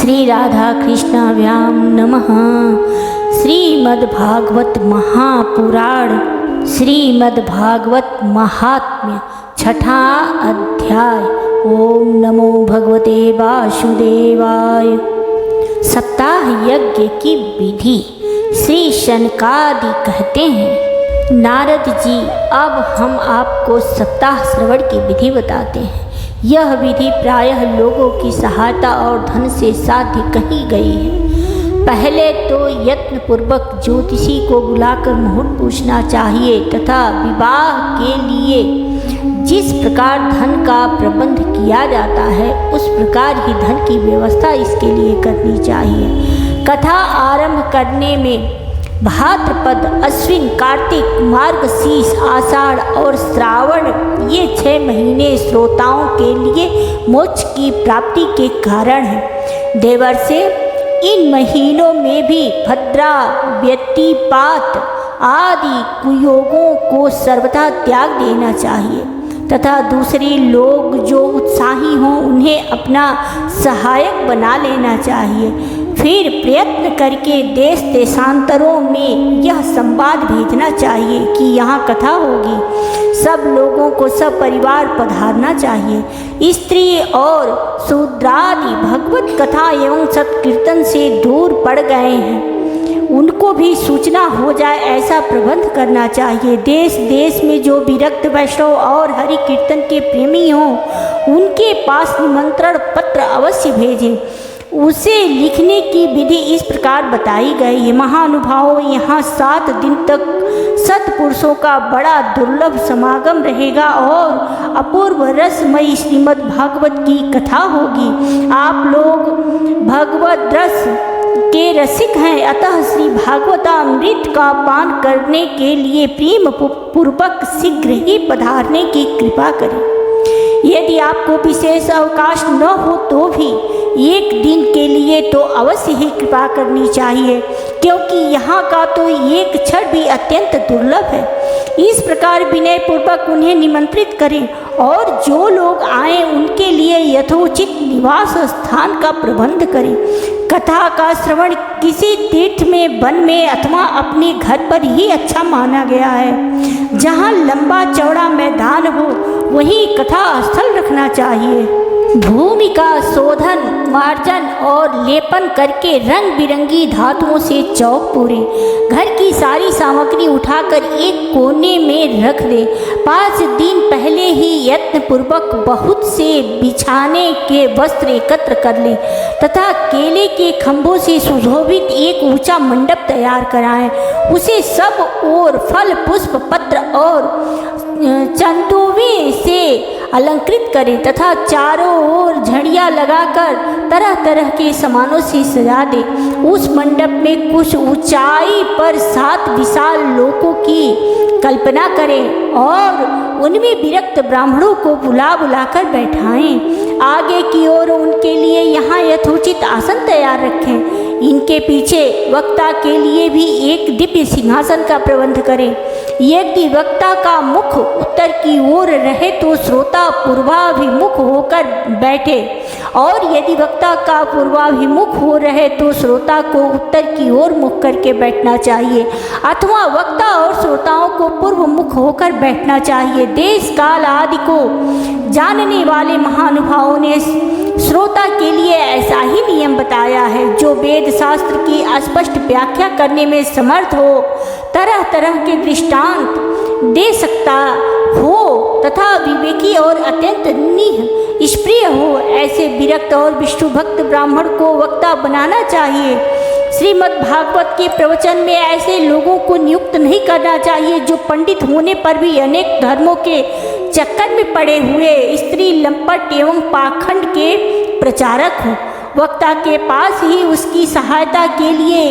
श्री राधा कृष्णाभ्याम नमः। श्रीमद्भागवत महापुराण श्रीमद्भागवत महात्म्य छठा अध्याय। ओम नमो भगवते वासुदेवाय। सप्ताह यज्ञ की विधि। श्री शनकादि कहते हैं, नारद जी अब हम आपको सप्ताह श्रवण की विधि बताते हैं। यह विधि प्रायः लोगों की सहायता और धन से साध्य कही गई है। पहले तो यत्नपूर्वक ज्योतिषी को बुलाकर मुहूर्त पूछना चाहिए तथा विवाह के लिए जिस प्रकार धन का प्रबंध किया जाता है उस प्रकार ही धन की व्यवस्था इसके लिए करनी चाहिए। कथा आरंभ करने में भाद्रपद, अश्विन, कार्तिक, मार्गशीर्ष, आषाढ़ और श्रावण ये 6 महीने श्रोताओं के लिए मोक्ष की प्राप्ति के कारण हैं। देवर से इन महीनों में भी भद्रा, व्यतिपात आदि कुयोगों को सर्वथा त्याग देना चाहिए तथा दूसरे लोग जो उत्साही हों उन्हें अपना सहायक बना लेना चाहिए। फिर प्रयत्न करके देश देशांतरों में यह संवाद भेजना चाहिए कि यहाँ कथा होगी। सब लोगों को सब परिवार पधारना चाहिए। स्त्री और शूद्रादि भगवत कथा एवं सत्कीर्तन से दूर पड़ गए हैं, उनको भी सूचना हो जाए ऐसा प्रबंध करना चाहिए। देश देश में जो विरक्त वैष्णव और हरि कीर्तन के प्रेमी हों उनके पास निमंत्रण पत्र अवश्य भेजें। उसे लिखने की विधि इस प्रकार बताई गई है। महानुभावों, यहाँ 7 दिन तक सत्पुरुषों का बड़ा दुर्लभ समागम रहेगा और अपूर्व रसमयी श्रीमद् भागवत की कथा होगी। आप लोग भगवत रस के रसिक हैं, अतः श्री भागवतामृत का पान करने के लिए प्रेम पूर्वक शीघ्र ही पधारने की कृपा करें। यदि आपको विशेष अवकाश न हो तो भी एक दिन के लिए तो अवश्य ही कृपा करनी चाहिए, क्योंकि यहाँ का तो एक क्षण भी अत्यंत दुर्लभ है। इस प्रकार विनय पूर्वक उन्हें निमंत्रित करें और जो लोग आए उनके लिए यथोचित निवास स्थान का प्रबंध करें। कथा का श्रवण किसी तीर्थ में, वन में अथवा अपने घर पर ही अच्छा माना गया है। जहाँ लंबा चौड़ा मैदान हो वहीं कथा स्थल रखना चाहिए। भूमि का शोधन, मार्जन और लेपन करके रंग बिरंगी धातुओं से चौक पूरे। घर की सारी सामग्री उठाकर एक कोने में रख दे। 5 दिन पहले ही यत्नपूर्वक बहुत से बिछाने के वस्त्र एकत्र कर ले तथा केले के खंभों से सुशोभित एक ऊंचा मंडप तैयार कराएं। उसे सब ओर फल, पुष्प, पत्र और चंदुवे से अलंकृत करें तथा चारों ओर झड़ियाँ लगाकर तरह तरह के सामानों से सजा दे। उस मंडप में कुछ ऊंचाई पर 7 विशाल लोकों की कल्पना करें और उनमें विरक्त ब्राह्मणों को बुला कर बैठाएं। आगे की ओर उनके लिए यहाँ यथोचित आसन तैयार रखें। इनके पीछे वक्ता के लिए भी एक दिव्य सिंहासन का प्रबंध करें। यदि वक्ता का मुख उत्तर की ओर रहे तो श्रोता पूर्वाभिमुख होकर बैठे, और यदि वक्ता का पूर्वाभिमुख हो रहे तो श्रोता को उत्तर की ओर मुख करके बैठना चाहिए अथवा वक्ता और श्रोताओं को पूर्व मुख होकर बैठना चाहिए। देश काल आदि को जानने वाले महानुभावों ने श्रोता के लिए ऐसा ही नियम बताया है। जो वेद शास्त्र की स्पष्ट व्याख्या करने में समर्थ हो, तरह तरह के दृष्टांत दे सकता हो तथा विवेकी और अत्यंत निष्प्रिय हो, ऐसे विरक्त और विष्णु भक्त ब्राह्मण को वक्ता बनाना चाहिए। श्रीमद् भागवत के प्रवचन में ऐसे लोगों को नियुक्त नहीं करना चाहिए जो पंडित होने पर भी अनेक धर्मों के चक्कर में पड़े हुए स्त्री लंपट एवं पाखंड के प्रचारक हों। वक्ता के पास ही उसकी सहायता के लिए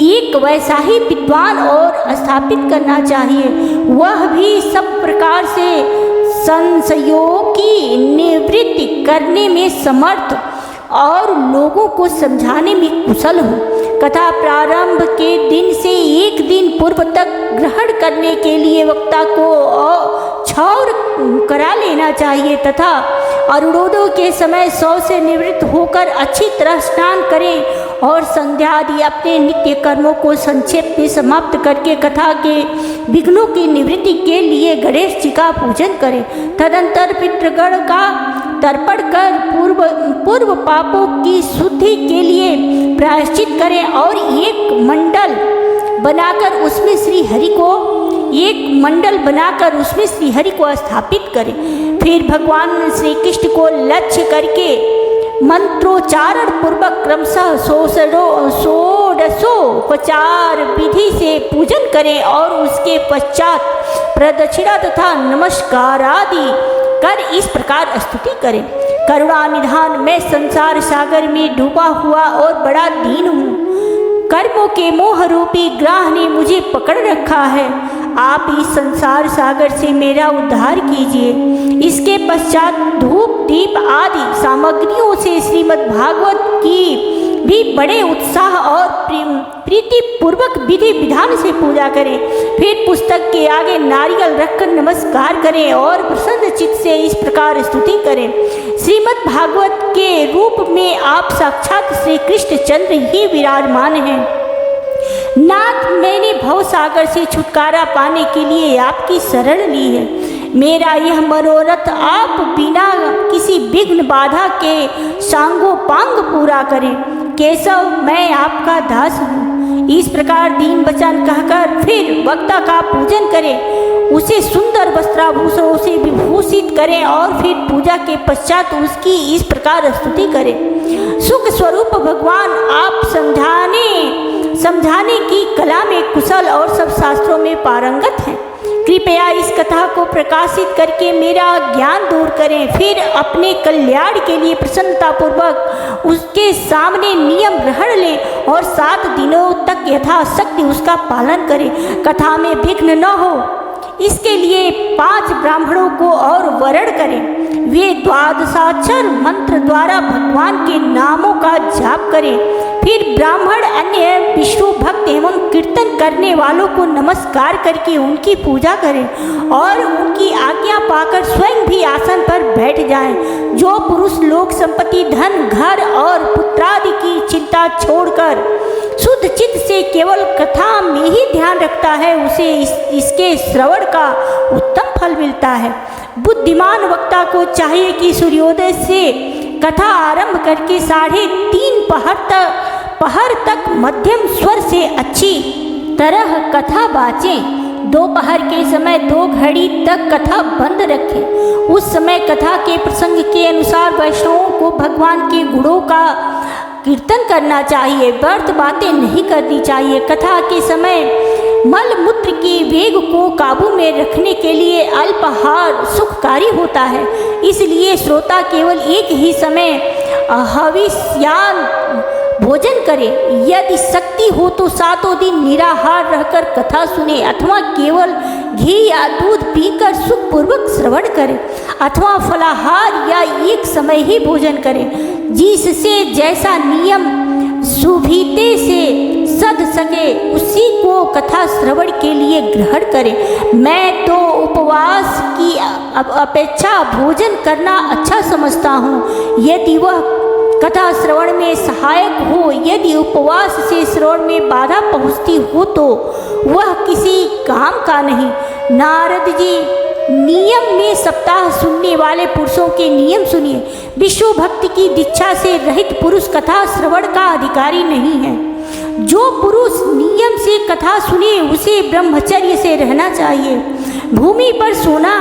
एक वैसा ही विद्वान और स्थापित करना चाहिए, वह भी सब प्रकार से संशयों की निवृत्ति करने में समर्थ और लोगों को समझाने में कुशल हो। कथा प्रारंभ के दिन से एक दिन पूर्व तक ग्रहण करने के लिए वक्ता को क्षौर करा लेना चाहिए तथा अरुणोदय के समय शौच से निवृत्त होकर अच्छी तरह स्नान करें और संध्या आदि अपने नित्य कर्मों को संक्षेप में समाप्त करके कथा के विघ्नों की निवृत्ति के लिए गणेश जी का पूजन करें। तदंतर पितृगण का तर्पण कर पूर्व पापों की शुद्धि के लिए प्रायश्चित करें और एक मंडल बनाकर उसमें श्री हरि को स्थापित करें। फिर भगवान श्री कृष्ण को लक्ष्य करके मंत्रोच्चारण पूर्वक क्रमशः षोडशोपचार विधि से पूजन करें और उसके पश्चात प्रदक्षिणा तथा नमस्कार आदि कर इस प्रकार स्तुति करें। करुणा निधान, मैं संसार सागर में डूबा हुआ और बड़ा दीन हूँ। कर्मों के मोह रूपी ग्राह ने मुझे पकड़ रखा है। आप इस संसार सागर से मेरा उद्धार कीजिए। इसके पश्चात धूप दीप आदि सामग्रियों से श्रीमद् भागवत की भी बड़े उत्साह और प्रीति पूर्वक विधि विधान से पूजा करें। फिर पुस्तक के आगे नारियल रखकर नमस्कार करें और प्रसन्न चित्त से इस प्रकार स्तुति करें। श्रीमद् भागवत के रूप में आप साक्षात श्री कृष्ण चंद्र ही विराजमान हैं। नाथ, मैंने भव सागर से छुटकारा पाने के लिए आपकी शरण ली है। मेरा यह मनोरथ आप बिना किसी विघ्न बाधा के सांगोपांग पूरा करें। केशव, मैं आपका दास हूँ। इस प्रकार दीन वचन कहकर फिर वक्ता का पूजन करें, उसे सुंदर वस्त्राभूषणों से विभूषित करें और फिर पूजा के पश्चात उसकी इस प्रकार स्तुति करें। सुख स्वरूप भगवान, आप समझाने की कला में कुशल और सब शास्त्रों में पारंगत हैं। कृपया इस कथा को प्रकाशित करके मेरा ज्ञान दूर करें। फिर अपने कल्याण के लिए प्रसन्नतापूर्वक उसके सामने नियम ग्रहण लें और 7 दिनों तक यथाशक्ति उसका पालन करें। कथा में विघ्न न हो, इसके लिए 5 ब्राह्मणों को और वरण करें। वे 12 मंत्र द्वारा भगवान के नामों का जाप करें। फिर ब्राह्मण अन्य विष्णु भक्त एवं कीर्तन करने वालों को नमस्कार करके उनकी पूजा करें और उनकी आज्ञा पाकर स्वयं भी आसन पर बैठ जाएं। जो पुरुष लोक संपत्ति, धन, घर और पुत्रादि की चिंता छोड़कर शुद्ध चित्त से केवल कथा में ही ध्यान रखता है, उसे इसके श्रवण का उत्तम फल मिलता है। बुद्धिमान वक्ता को चाहिए कि सूर्योदय से कथा आरंभ करके 3:30 पहर तक मध्यम स्वर से अच्छी तरह कथा बाँचें। दोपहर के समय 2 घड़ी तक कथा बंद रखें। उस समय कथा के प्रसंग के अनुसार वैष्णवों को भगवान के गुणों का कीर्तन करना चाहिए। व्यर्थ बातें नहीं करनी चाहिए। कथा के समय मल मूत्र की वेग को काबू में रखने के लिए अल्पाहार सुखकारी होता है। इसलिए श्रोता केवल एक ही समय हविष्यान भोजन करे। यदि शक्ति हो तो 7 दिन निराहार रहकर कथा सुने अथवा केवल घी या दूध पीकर सुखपूर्वक श्रवण करें अथवा फलाहार या एक समय ही भोजन करें। जिससे जैसा नियम सुविधि से सध सके उसी को कथा श्रवण के लिए ग्रहण करें। मैं तो उपवास की अपेक्षा भोजन करना अच्छा समझता हूँ, यदि वह कथा श्रवण में सहायक हो। यदि उपवास से श्रवण में बाधा पहुँचती हो तो वह किसी काम का नहीं। नारद जी, नियम में सप्ताह सुनने वाले पुरुषों के नियम सुनिए। विष्णु भक्ति की दीक्षा से रहित पुरुष कथा श्रवण का अधिकारी नहीं है। जो पुरुष नियम से कथा सुने उसे ब्रह्मचर्य से रहना चाहिए। भूमि पर सोना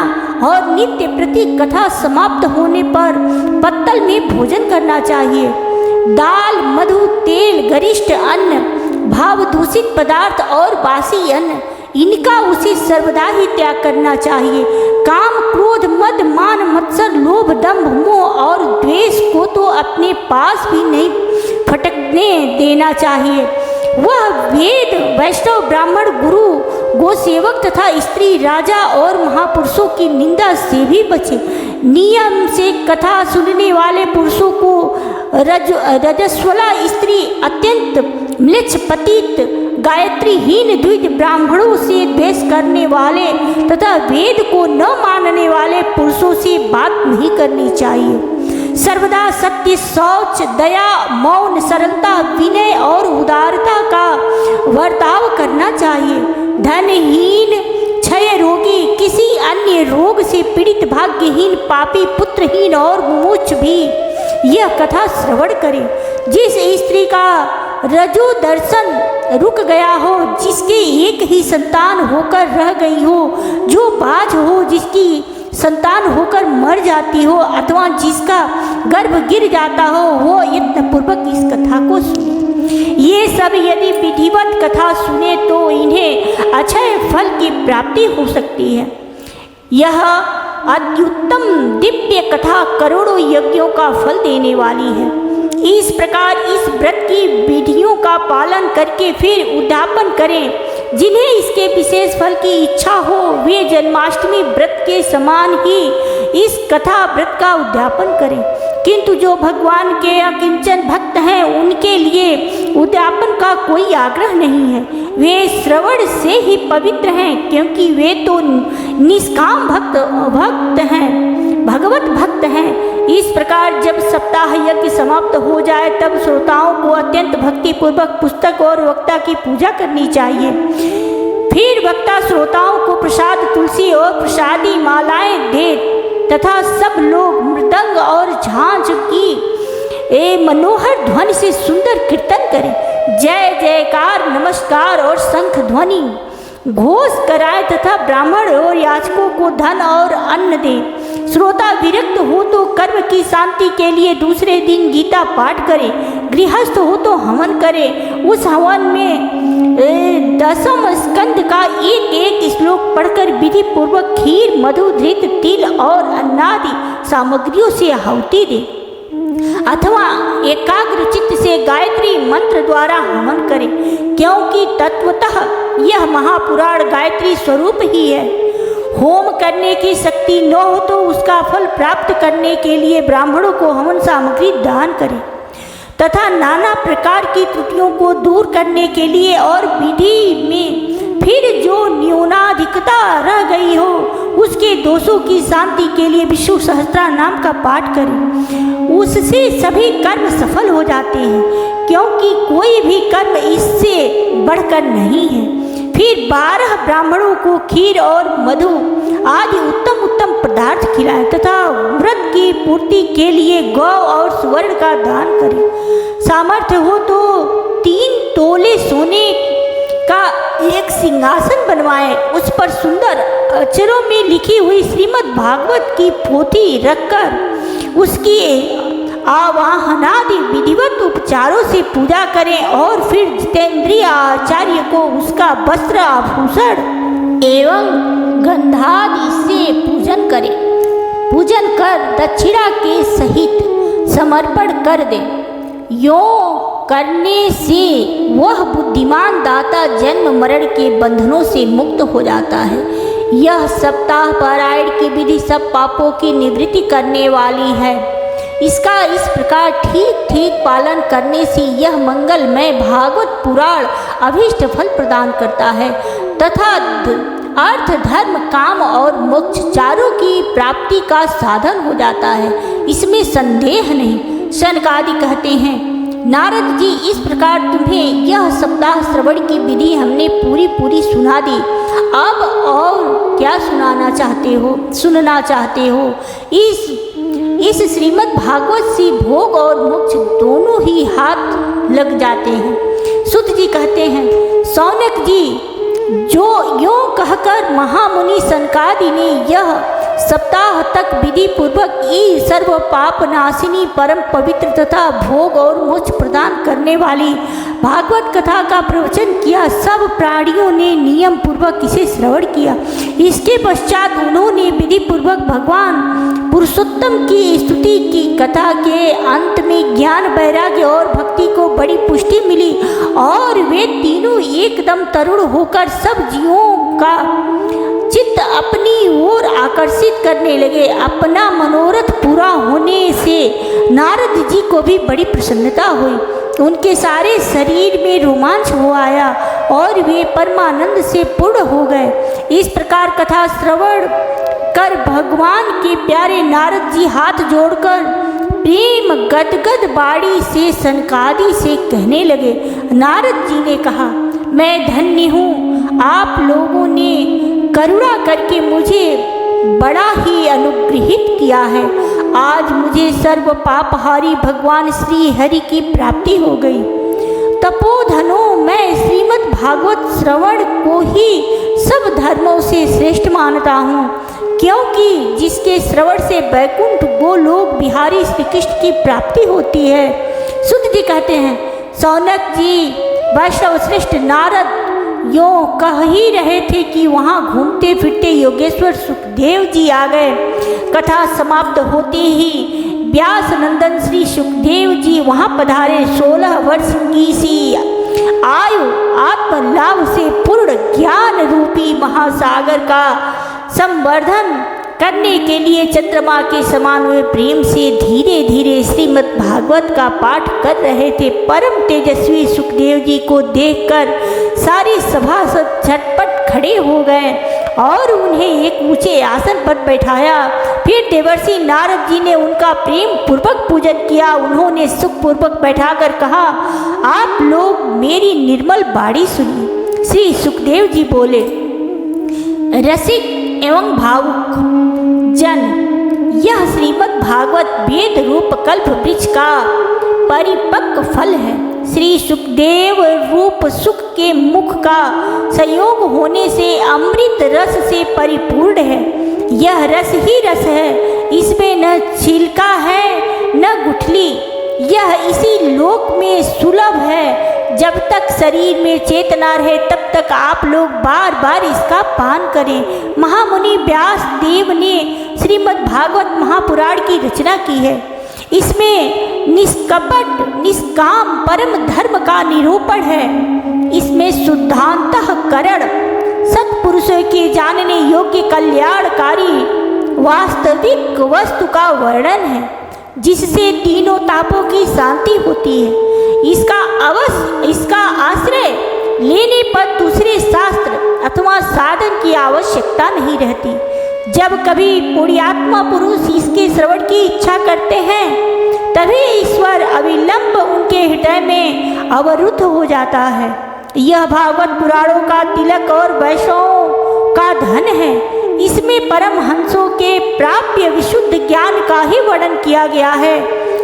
और नित्य प्रति कथा समाप्त होने पर पत्तल में भोजन करना चाहिए। दाल, मधु, तेल, गरिष्ठ अन्न, भाव दूषित पदार्थ और बासी अन्न, इनका उसे सर्वदा ही त्याग करना चाहिए। काम, क्रोध, मद, मान, मत्सर, लोभ, दंभ, मोह और द्वेष को तो अपने पास भी नहीं फटकने देना चाहिए। वह वेद, वैष्णव, ब्राह्मण, गुरु, गोसेवक तथा स्त्री, राजा और महापुरुषों की निंदा से भी बचे। नियम से कथा सुनने वाले पुरुषों को रजस्वला स्त्री, अत्यंत म्लेच्छ पतित, गायत्रीहीन द्विज, ब्राह्मणों से द्वेष करने वाले तथा वेद को न मानने वाले पुरुषों से बात नहीं करनी चाहिए। सर्वदा सत्य, शौच, दया, मौन, सरलता, विनय और उदारता का बर्ताव करना चाहिए। धनहीन, क्षय रोगी, किसी अन्य रोग से पीड़ित, भाग्यहीन, पापी, पुत्रहीन और मुमुक्ष भी यह कथा श्रवण करे। जिस स्त्री का रजो दर्शन रुक गया हो, जिसके एक ही संतान होकर रह गई हो, जो बाझ हो, जिसकी संतान होकर मर जाती हो, अथवा जिसका गर्भ गिर जाता हो, वो यत्नपूर्वक इस कथा को सुने। ये सब यदि विधिवत कथा सुने तो इन्हें अक्षय फल की प्राप्ति हो सकती है। यह अत्युत्तम दिव्य कथा करोड़ों यज्ञों का फल देने वाली है। इस प्रकार इस व्रत की विधियों का पालन करके फिर उद्यापन करें। जिन्हें इसके विशेष फल की इच्छा हो, वे जन्माष्टमी व्रत के समान ही इस कथा व्रत का उद्यापन करें। किंतु जो भगवान के अकिंचन भक्त हैं, उनके लिए उद्यापन का कोई आग्रह नहीं है। वे श्रवण से ही पवित्र हैं, क्योंकि वे तो निष्काम भक्त हैं, भगवत भक्त हैं। इस प्रकार जब सप्ताह यज्ञ समाप्त हो जाए, तब श्रोताओं को अत्यंत भक्ति पूर्वक पुस्तक और वक्ता की पूजा करनी चाहिए। फिर वक्ता श्रोताओं को प्रसाद, तुलसी और प्रसादी मालाएं दे तथा सब लोग मृदंग और झांझ की मनोहर ध्वनि से सुंदर कीर्तन करें। जय जयकार, नमस्कार और शंख ध्वनि घोष कराए तथा ब्राह्मण और याचकों को धन और अन्न दें। श्रोता विरक्त हो तो कर्म की शांति के लिए दूसरे दिन गीता पाठ करे। गृहस्थ हो तो हवन करे। उस हवन में 10वें स्कंद का एक एक श्लोक पढ़कर विधि पूर्वक खीर, मधु, घृत, तिल और अन्नादि सामग्रियों से आहुति दे, अथवा एकाग्र चित्त से गायत्री मंत्र द्वारा हवन करें, क्योंकि तत्वतः यह महापुराण गायत्री स्वरूप ही है। होम करने की शक्ति न हो तो उसका फल प्राप्त करने के लिए ब्राह्मणों को हवन सामग्री दान करें तथा नाना प्रकार की त्रुटियों को दूर करने के लिए और विधि में फिर जो न्यूनाधिकता रह गई हो उसके दोषों की शांति के लिए विष्णु सहस्त्र नाम का पाठ करें। उससे सभी कर्म सफल हो जाते हैं, क्योंकि कोई भी कर्म इससे बढ़कर नहीं है। फिर 12 ब्राह्मणों को खीर और मधु आदि उत्तम उत्तम पदार्थ खिलाएं तथा व्रत की पूर्ति के लिए गौ और स्वर्ण का दान करें। सामर्थ्य हो तो 3 तोले सोने का एक सिंहासन बनवाएं, उस पर सुंदर अक्षरों में लिखी हुई श्रीमद् भागवत की पोथी रखकर उसकी आवाहनादि विधिवत उपचारों से पूजा करें और फिर जितेंद्रिय आचार्य को उसका वस्त्र, आभूषण एवं गंधादि से पूजन करें। पूजन कर दक्षिणा के सहित समर्पण कर दे। यो करने से वह बुद्धिमान दाता जन्म मरण के बंधनों से मुक्त हो जाता है। यह सप्ताह पारायण की विधि सब पापों की निवृत्ति करने वाली है। इसका इस प्रकार ठीक ठीक पालन करने से यह मंगलमय भागवत पुराण अभीष्ट फल प्रदान करता है तथा अर्थ, धर्म, काम और मोक्ष चारों की प्राप्ति का साधन हो जाता है, इसमें संदेह नहीं। शनकादि कहते हैं, नारद जी, इस प्रकार तुम्हें यह सप्ताह श्रवण की विधि हमने पूरी सुना दी। अब और क्या सुनना चाहते हो? इस श्रीमद् भागवत से भोग और मोक्ष दोनों ही हाथ लग जाते हैं। सुत जी कहते हैं, सौनक जी, जो यों कहकर महामुनि सनकादि ने यह सप्ताह तक विधि पूर्वक सर्व पाप नाशिनी परम पवित्र तथा भोग और मोक्ष प्रदान करने वाली भागवत कथा का प्रवचन किया। सब प्राणियों ने नियम पूर्वक इसे श्रवण किया। इसके पश्चात उन्होंने विधि पूर्वक भगवान पुरुषोत्तम की स्तुति की। कथा के अंत में ज्ञान, वैराग्य और भक्ति को बड़ी पुष्टि मिली और वे तीनों एकदम तरुण होकर सब जीवों का चित्त अपनी ओर आकर्षित करने लगे। अपना मनोरथ पूरा होने से नारद जी को भी बड़ी प्रसन्नता हुई। उनके सारे शरीर में रोमांच हो आया और वे परमानंद से पूर्ण हो गए। इस प्रकार कथा श्रवण कर भगवान के प्यारे नारद जी हाथ जोड़कर प्रेम गदगद बाड़ी से सनकादि से कहने लगे। नारद जी ने कहा, मैं धन्य हूँ, आप लोगों ने करुणा करके मुझे बड़ा ही अनुग्रहित किया है। आज मुझे सर्व पापहारी भगवान श्री हरि की प्राप्ति हो गई। तपोधनों, मैं श्रीमद् भागवत श्रवण को ही सब धर्मों से श्रेष्ठ मानता हूँ, क्योंकि जिसके श्रवण से वैकुंठ गोलोक बिहारी श्री कृष्ण की प्राप्ति होती है। सुत जी कहते हैं, सौनक जी वैष्णव श्रेष्ठ नारद यो कह ही रहे थे कि वहाँ घूमते फिरते योगेश्वर सुखदेव जी आ गए। कथा समाप्त होते ही व्यास नंदन श्री सुखदेव जी वहाँ पधारे। 16 वर्ष की सी आयु आत्मलाभ से पूर्ण ज्ञान रूपी महासागर का संवर्धन करने के लिए चंद्रमा के समान वे प्रेम से धीरे धीरे श्रीमद् भागवत का पाठ कर रहे थे। परम तेजस्वी सुखदेव जी को देखकर सारी सभासद झटपट खड़े हो गए और उन्हें एक ऊंचे आसन पर बैठाया। फिर देवर्षि नारद जी ने उनका प्रेम पूर्वक पूजन किया। उन्होंने सुखपूर्वक बैठाकर कहा, आप लोग मेरी निर्मल बाणी सुनिए। श्री सुखदेव जी बोले, रसिक एवं भावुक जन, यह श्रीमद् भागवत वेद रूप कल्प वृक्ष का परिपक्व फल है। श्री सुखदेव रूप सुख के मुख का संयोग होने से अमृत रस से परिपूर्ण है। यह रस ही रस है, इसमें न छिलका है न गुठली। यह इसी लोक में सुलभ है। जब तक शरीर में चेतना रहे तब तक आप लोग बार बार इसका पान करें। महामुनि व्यास देव ने श्रीमद् भागवत महापुराण की रचना की है। इसमें निष्कपट निष्काम परम धर्म का निरूपण है। इसमें शुद्धांतःकरण सत्पुरुषों के जानने योग्य कल्याणकारी वास्तविक वस्तु का वर्णन है, जिससे तीनों तापों की शांति होती है। इसका आश्रय लेने पर दूसरे शास्त्र अथवा साधन की आवश्यकता नहीं रहती। जब कभी पुण्यात्मा पुरुष इसके श्रवण की इच्छा करते हैं, तभी ईश्वर अविलंब उनके हृदय में अवरुद्ध हो जाता है। यह भागवत पुराणों का तिलक और वैष्णवों का धन है। इसमें परमहंसों के प्राप्य विशुद्ध ज्ञान का ही वर्णन किया गया है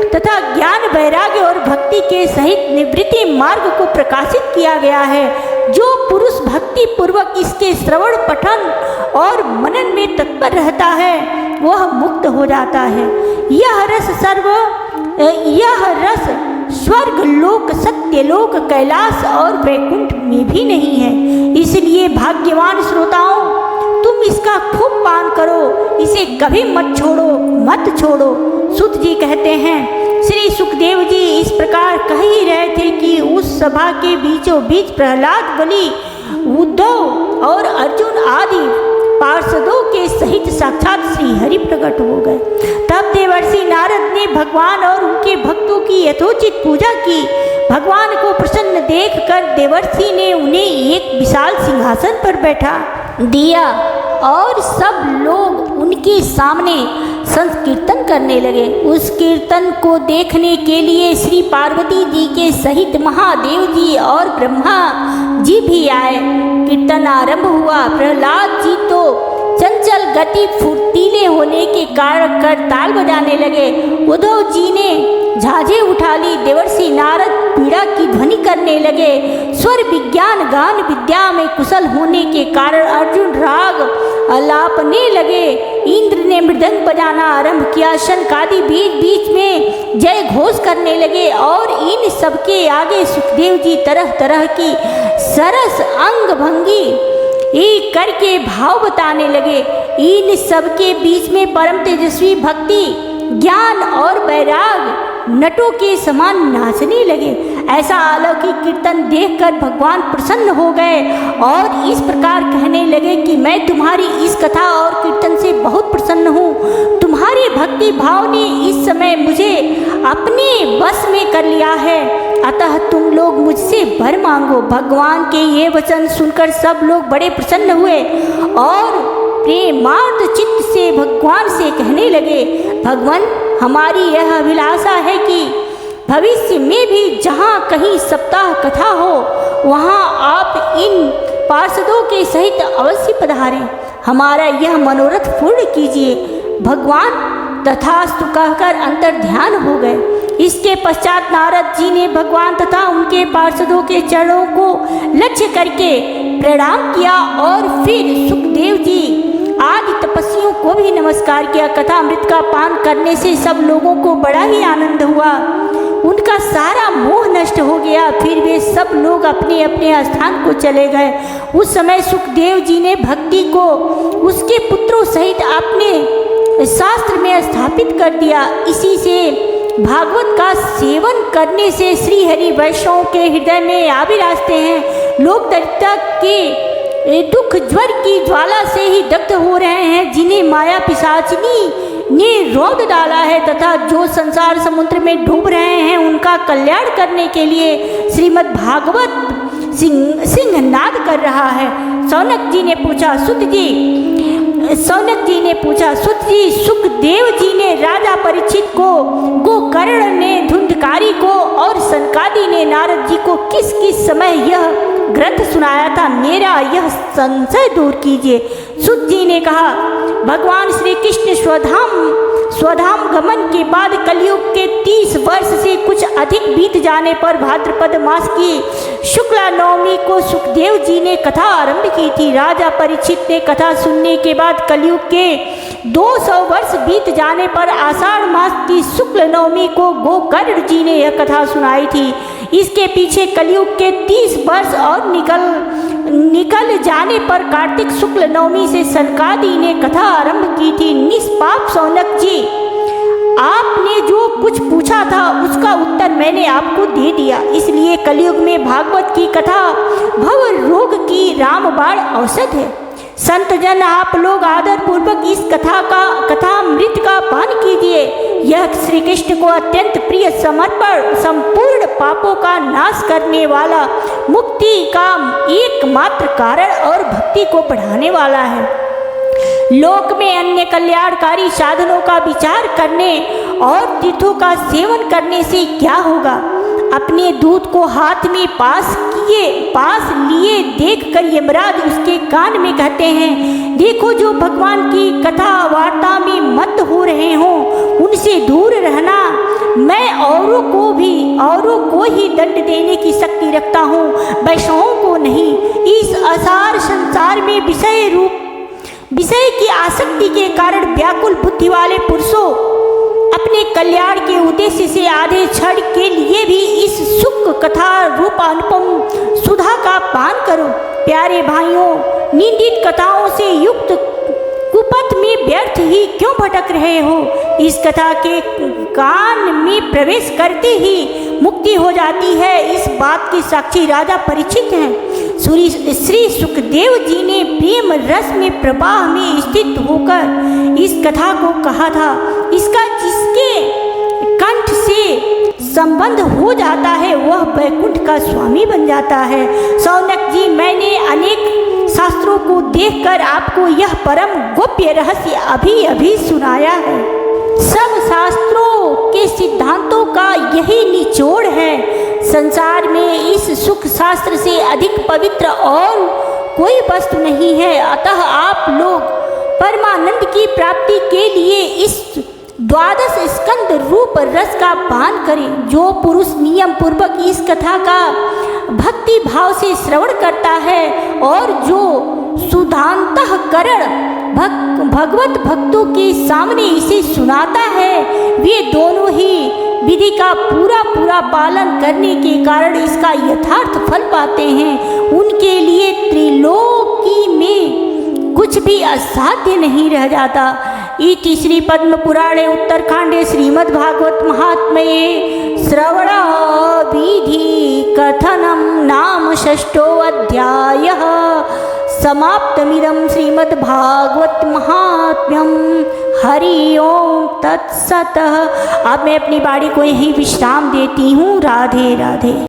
तथा ज्ञान वैराग्य और भक्ति के सहित निवृत्ति मार्ग को प्रकाशित किया गया है। जो पुरुष भक्ति पूर्वक इसके श्रवण पठन और मनन में तत्पर रहता है, वह मुक्त हो जाता है। यह रस स्वर्ग लोक सत्यलोक कैलाश और वैकुंठ में भी नहीं है। इसलिए भाग्यवान श्रोताओं, तुम इसका खूब पान करो, इसे कभी मत छोड़ो। सुत जी कहते हैं, श्री सुखदेव जी इस प्रकार कह ही रहे थे कि उस सभा के बीचों बीच प्रहलाद, बलि, उद्धव और अर्जुन आदि पार्षदों के सहित साक्षात श्री हरि प्रकट हो गए। तब देवर्षि नारद ने भगवान और उनके भक्तों की यथोचित पूजा की। भगवान को प्रसन्न देखकर देवर्षि ने उन्हें एक विशाल सिंहासन पर बैठा दिया और सब लोग उनके सामने संकीर्तन करने लगे। उस कीर्तन को देखने के लिए श्री पार्वती जी के सहित महादेव जी और ब्रह्मा जी भी आए। कीर्तन आरंभ हुआ। प्रहलाद जी तो चंचल गति फुर्तीले होने के कारण करताल बजाने लगे। उद्धव जी ने झांझे उठा ली। देवर्षि नारद पीड़ा की ध्वनि करने लगे। स्वर विज्ञान गान विद्या में कुशल होने के कारण अर्जुन राग अलापने लगे। इंद्र ने मृदंग बजाना आरंभ किया। शनकादि बीच बीच में जय घोष करने लगे और इन सबके आगे सुखदेव जी तरह तरह की सरस अंग भंगी एक करके भाव बताने लगे। इन सबके बीच में परम तेजस्वी भक्ति ज्ञान और वैराग नटों के समान नाचने लगे। ऐसा अलौकिक कीर्तन देखकर भगवान प्रसन्न हो गए और इस प्रकार कहने लगे कि मैं तुम्हारी इस कथा और कीर्तन से बहुत प्रसन्न हूँ। तुम्हारे भक्ति भाव ने इस समय मुझे अपने बस में कर लिया है, अतः तुम लोग मुझसे वर मांगो। भगवान के ये वचन सुनकर सब लोग बड़े प्रसन्न हुए और प्रेमार्थ चित्त से भगवान से कहने लगे, भगवान हमारी यह अभिलाषा है कि भविष्य में भी जहाँ कहीं सप्ताह कथा हो वहाँ आप इन पार्षदों के सहित अवश्य पधारें, हमारा यह मनोरथ पूर्ण कीजिए। भगवान तथास्तु कहकर अंतर ध्यान हो गए। इसके पश्चात नारद जी ने भगवान तथा उनके पार्षदों के चरणों को लक्ष्य करके प्रणाम किया और फिर सुखदेव जी आदि तपस्वियों को भी नमस्कार किया। कथा अमृत का पान करने से सब लोगों को बड़ा ही आनंद हुआ, उनका सारा मोह नष्ट हो गया। फिर वे सब लोग अपने अपने स्थान को चले गए। उस समय सुखदेव जी ने भक्ति को उसके पुत्रों सहित अपने शास्त्र में स्थापित कर दिया। इसी से भागवत का सेवन करने से श्री हरि वैष्णव के हृदय में आ विराजते हैं। लोग दरिद्रता के दुख ज्वर की ज्वाला से ही दग्ध हो रहे हैं, जिन्हें माया पिशाचिनी ने रोध डाला है तथा जो संसार समुद्र में डूब रहे हैं उनका कल्याण करने के लिए श्रीमद् भागवत सिंहनाद कर रहा है। सौनक जी ने पूछा, सुत जी सुखदेव जी ने राजा परीक्षित को, गोकर्ण ने धुंधकारी को और सनकादि ने नारद जी को किस किस समय यह ग्रंथ सुनाया था, मेरा यह संशय दूर कीजिए। सुत जी ने कहा, भगवान श्री कृष्ण स्वधाम गमन के बाद कलयुग के 30 वर्ष से कुछ अधिक बीत जाने पर भाद्रपद मास की शुक्ला नवमी को सुखदेव जी ने कथा आरंभ की थी। राजा परीक्षित ने कथा सुनने के बाद कलयुग के 200 वर्ष बीत जाने पर आषाढ़ मास की शुक्ल नवमी को गोकर्ण जी ने यह कथा सुनाई थी। इसके पीछे कलयुग के 30 वर्ष और निकल जाने पर कार्तिक शुक्ल नवमी से सनकादि ने कथा आरंभ की थी। निष्पाप सौनक जी, आपने जो कुछ पूछा था उसका उत्तर मैंने आपको दे दिया। इसलिए कलयुग में भागवत की कथा भव रोग की रामबाण औषध है। संत जन आप लोग आदर पूर्वक इस कथामृत का पान कीजिए। यह श्री कृष्ण को अत्यंत प्रिय समर्पण संपूर्ण पापों का नाश करने वाला, मुक्ति का एकमात्र कारण और भक्ति को बढ़ाने वाला है। लोक में अन्य कल्याणकारी साधनों का विचार करने और तीर्थों का सेवन करने से क्या होगा। अपने दूध को हाथ में पास लिए देखकर यमराज उसके कान में कहते हैं, देखो जो भगवान की कथा वार्ता में मत हो रहे हो उनसे दूर रहना। मैं औरों को ही दंड देने की शक्ति रखता हूँ, वैष्णवों को नहीं। इस असार संसार में विषय की आसक्ति के कारण व्याकुल बुद्धि वाले पुरुषों अपने कल्याण के उद्देश्य से आधे क्षण के लिए भी इस सुख कथा रूप अनुपम सुधा का पान करो। प्यारे भाइयों, निंदित कथाओं से युक्त कुपथ में व्यर्थ ही क्यों भटक रहे हो। इस कथा के कान में प्रवेश करते ही मुक्ति हो जाती है। इस बात के साक्षी राजा परीक्षित हैं। श्री सुखदेव जी ने प्रेम रस में प्रवाह में स्थित होकर इस कथा को कहा था। इसका जिसके कंठ से संबंध हो जाता है वह वैकुंठ का स्वामी बन जाता है। सौनक जी, मैंने अनेक शास्त्रों को देखकर आपको यह परम गोप्य रहस्य अभी सुनाया है। सब शास्त्रों के सिद्धांतों का यही निचोड़ है। संसार में इस सुख शास्त्र से अधिक पवित्र और कोई वस्तु नहीं है। अतः आप लोग परमानंद की प्राप्ति के लिए इस 12 स्कंद रूप रस का पान करें। जो पुरुष नियम पूर्वक इस कथा का भक्ति भाव से श्रवण करता है और जो सुधांतःकरण भगवत भक्तों के सामने इसे सुनाता है, वे दोनों ही विधि का पूरा पालन करने के कारण इसका यथार्थ फल पाते हैं। उनके लिए त्रिलोकी में कुछ भी असाध्य नहीं रह जाता। इति श्री पद्म पुराणे उत्तरकांडे श्रीमद्भागवत महात्म्ये श्रवण विधि कथनं नाम षष्ठोऽध्यायः। समाप्तमिदं श्रीमद्भागवत महात्म्यम। हरि ओम तत्सत। अब मैं अपनी वाणी को यहीं विश्राम देती हूँ। राधे राधे।